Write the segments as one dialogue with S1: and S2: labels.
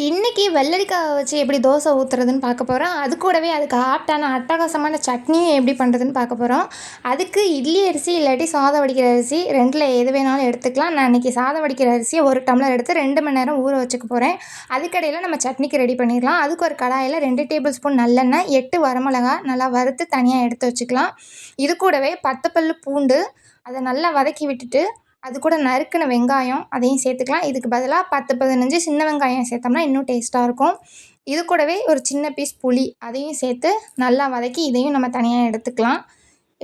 S1: இன்னைக்கு வெள்ளரிக்காய் வச்சு எப்படி தோசை ஊற்றுறதுன்னு பார்க்க போகிறோம். அது கூடவே அதுக்கு ஆப்டான அட்டகாசமான சட்னியும் எப்படி பண்ணுறதுன்னு பார்க்க போகிறோம். அதுக்கு இட்லி அரிசி இல்லாட்டி சாதம் வடிக்கிற அரிசி 2ல் எது வேணாலும் எடுத்துக்கலாம். நான் இன்றைக்கி சாதம் வடிக்கிற அரிசியை 1 டம்ளர் எடுத்து 2 மணி நேரம் ஊற வச்சுக்க போகிறேன். அதுக்கடையில் நம்ம சட்னிக்கு ரெடி பண்ணிடலாம். அதுக்கு ஒரு கடாயில் 2 டேபிள் ஸ்பூன் நல்லெண்ணெய், 8 வரமிளகா நல்லா வறுத்து தனியாக எடுத்து வச்சுக்கலாம். இது கூடவே 10 பல் பூண்டு அதை நல்லா வதக்கி விட்டுட்டு அது கூட நறுக்கின வெங்காயம் அதையும் சேர்த்துக்கலாம். இதுக்கு பதிலாக 10-15 சின்ன வெங்காயம் சேர்த்தோம்னா இன்னும் டேஸ்ட்டாக இருக்கும். இது கூடவே ஒரு சின்ன பீஸ் புளி அதையும் சேர்த்து நல்லா வதக்கி இதையும் நம்ம தனியாக எடுத்துக்கலாம்.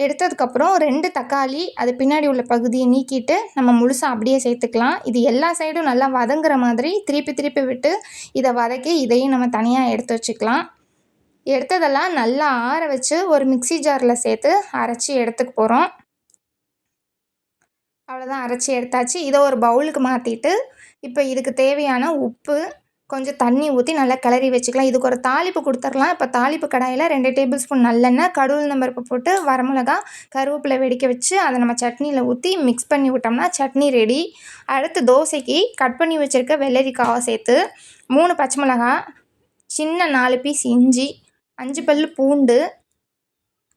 S1: எடுத்ததுக்கப்புறம் 2 தக்காளி அது பின்னாடி உள்ள பகுதியை நீக்கிட்டு நம்ம முழுசாக அப்படியே சேர்த்துக்கலாம். இது எல்லா சைடும் நல்லா வதங்குற மாதிரி திருப்பி திருப்பி விட்டு இதை வதக்கி இதையும் நம்ம தனியாக எடுத்து வச்சுக்கலாம். எடுத்ததெல்லாம் நல்லா ஆற வச்சு ஒரு மிக்சி ஜாரில் சேர்த்து அரைச்சி எடுத்துக்க போகிறோம். அவ்வளோதான், அரைச்சி எடுத்தாச்சு. இதை ஒரு பவுலுக்கு மாற்றிட்டு இப்போ இதுக்கு தேவையான உப்பு கொஞ்சம் தண்ணி ஊற்றி நல்லா கிளறி வச்சுக்கலாம். இதுக்கு ஒரு தாளிப்பு கொடுத்துடலாம். இப்போ தாளிப்பு கடாயில் 2 டேபிள் ஸ்பூன் நல்லெண்ணெய், கடுகு பருப்பு போட்டு வரமிளகா கருவேப்பிலை வெடிக்க வச்சு அதை நம்ம சட்னியில் ஊற்றி மிக்ஸ் பண்ணி விட்டோம்னா சட்னி ரெடி. அடுத்து தோசைக்கு கட் பண்ணி வச்சுருக்க வெள்ளரிக்காவை சேர்த்து 3 பச்சை மிளகா, சின்ன 4 பீஸ் இஞ்சி, 5 பல் பூண்டு,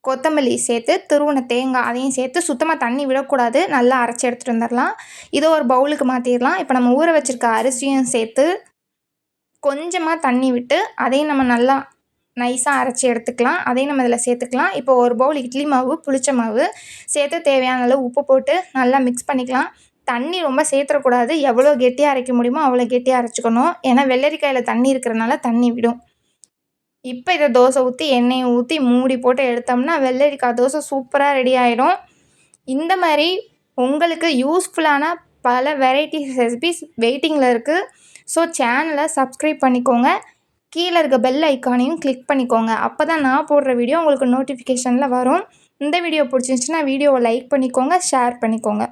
S1: கொத்தமல்லி சேர்த்து துருவின தேங்காய் அதையும் சேர்த்து சுத்தமாக தண்ணி விடக்கூடாது, நல்லா அரைச்சி எடுத்துகிட்டு வந்துடலாம். இதை ஒரு பவுலுக்கு மாற்றிடலாம். இப்போ நம்ம ஊற வச்சுருக்க அரிசியும் சேர்த்து கொஞ்சமாக தண்ணி விட்டு அதையும் நம்ம நல்லா நைஸாக அரைச்சி எடுத்துக்கலாம். அதையும் நம்ம இதில் சேர்த்துக்கலாம். இப்போ ஒரு பவுல் இட்லி மாவு, புளிச்ச மாவு சேர்த்து தேவையான அளவு உப்பு போட்டு நல்லா மிக்ஸ் பண்ணிக்கலாம். தண்ணி ரொம்ப சேர்த்துடக்கூடாது. எவ்வளோ கெட்டியாக அரைக்க முடியுமோ அவ்வளோ கெட்டியாக அரைச்சிக்கணும். ஏன்னா வெள்ளரிக்காயில் தண்ணி இருக்கிறனால தண்ணி விடும். இப்போ இதை தோசை ஊற்றி எண்ணெயை ஊற்றி மூடி போட்டு எடுத்தோம்னா வெள்ளரிக்காய் தோசை சூப்பராக ரெடி ஆகிடும். இந்த மாதிரி உங்களுக்கு யூஸ்ஃபுல்லான பல வெரைட்டிஸ் ரெசிபிஸ் வெயிட்டிங்கில் இருக்குது. ஸோ சேனலை சப்ஸ்கிரைப் பண்ணிக்கோங்க. கீழே இருக்க பெல் ஐக்கானையும் கிளிக் பண்ணிக்கோங்க. அப்போ தான் நான் போடுற வீடியோ உங்களுக்கு நோட்டிஃபிகேஷனில் வரும். இந்த வீடியோ பிடிச்சிருந்துச்சுன்னா வீடியோவை லைக் பண்ணிக்கோங்க, ஷேர் பண்ணிக்கோங்க.